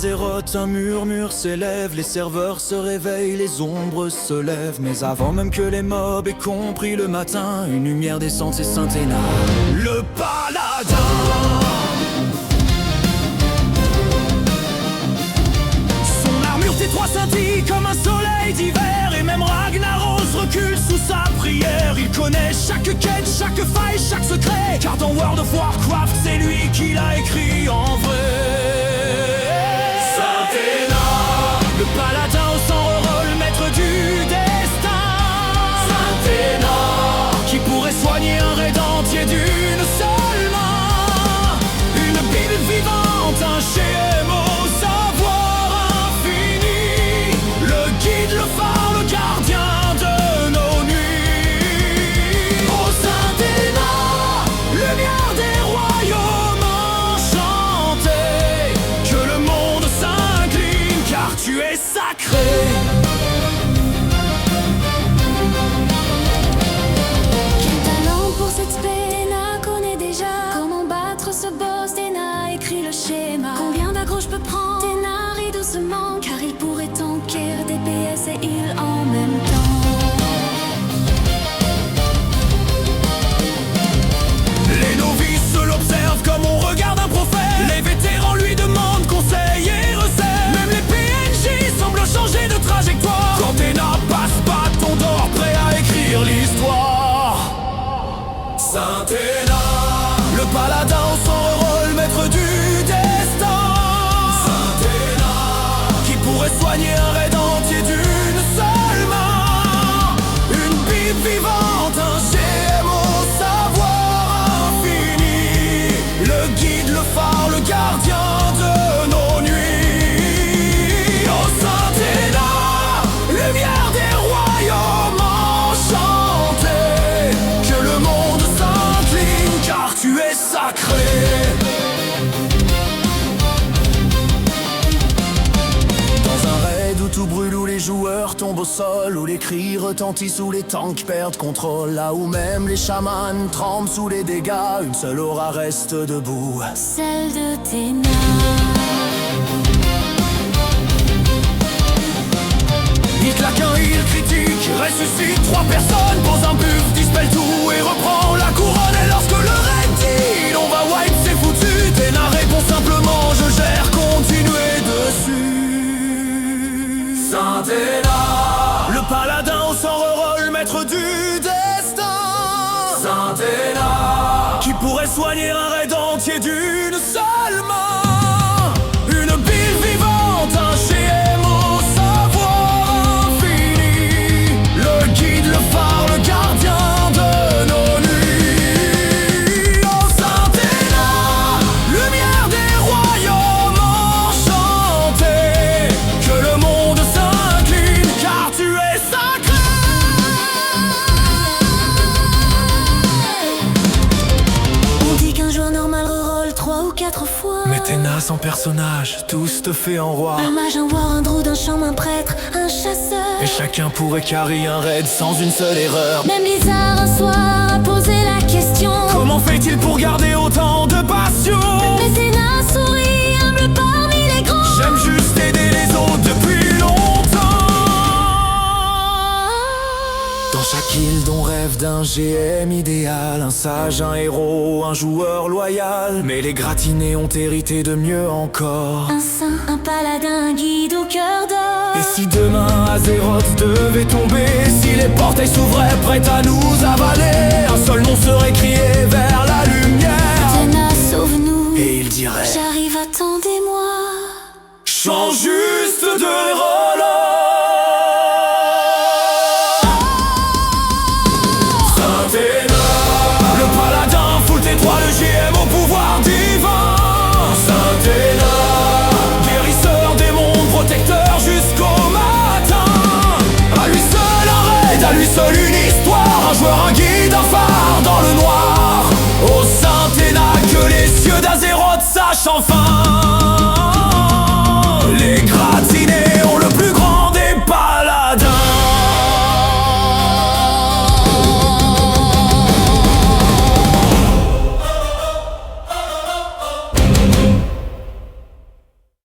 Azeroth, un murmure s'élève, les serveurs se réveillent, les ombres se lèvent. Mais avant même que les mobs aient compris le matin, une lumière descend, c'est Saint-Hénard, le paladin. Son armure T3 scintille comme un soleil d'hiver, et même Ragnaros recule sous sa prière. Il connaît chaque quête, chaque faille, chaque secret, car dans World of Warcraft, c'est lui qui l'a écrit en vrai. Saint-Hénard, le paladin au sang re-roll, maître du destin. Saint-Hénard, qui pourrait soigner un raid entier d'une seule main. Une Bible vivante, un GM au savoir infini. Le guide, le phare, le gardien de nos nuits. Ô Saint-Hénard, lumière des royaumes enchantés, que le monde s'incline, car tu es sacré. Quel talent pour cette spé, Déna connaît déjà comment battre ce boss. Déna écrit le schéma. Combien d'aggro je peux prendre? Déna rit doucement, car il pourrait tanker DPS et heal en même temps. Les novices l'observent comme on regarde un prophète. Les vétérans lui demandent conseils et recettes. Même les PNJ semblent changer de trajectoire quand Déna passe bâton d'or, prêt à écrire l'histoire. Saint-Hénard, le paladin au sang re-roll, maître du destin. Saint-Hénard, qui pourrait soigner un raid entier d'une seule main. Une Bible vivante, un GM au savoir infini. Le guide, le phare, le gardien de nos nuits. Ô Saint-Hénard, lumière des royaumes enchantés, que le monde s'incline, car tu es sacré. Dans un raid où tout brûle, où les joueurs tombent au sol, où les cris retentissent, où les tanks perdent contrôle, là où même les chamans tremblent sous les dégâts, une seule aura reste debout, Celle de Déna. il claque un heal critique, ressuscite 3 personnes, pose un buff, dispelle tout et reprend la couronne. Et lorsque le raid dit on va wipe, c'est foutu, Déna répond simplement je gère, continuez dessus. Saint-Hénard, le paladin au sang re-roll, maître du destin. Saint-Hénard, qui pourrait soigner un raid entier d'une seule main. Une Bible vivante, un GM au savoir infini. Le guide, le phare, le gardien de nos nuits. Ô Saint-Hénard, lumière des royaumes enchantés, que le monde s'incline, car tu es sacré. On dit qu'un joueur normal reroll 3 ou 4 fois. Mais t'es naze en personnage, tous te fait en roi. Un mage, un war, un druide, un chaman, un prêtre, un chasseur. Et chacun pourrait carry un raid sans une seule erreur. Même Blizzard un soir a posé la question. Comment fait-il pour garder autant de passion? Mais Déna sourit, humble parmi les grands. J'aime juste aider les autres depuis longtemps. Dans chaque île on rêve d'un GM idéal, un sage, un héros, un joueur loyal. Mais les gratinés ont hérité de mieux encore. Un saint, un paladin, un guide au cœur d'or. Et si demain Azeroth devait tomber, si les portails s'ouvraient prêtes à nous avaler, un seul nom serait crié vers la lumière. Déna, sauve-nous. Et il dirait J'arrive, attendez-moi. change juste de rôle. Saint-Hénard, le paladin, full T3, le GM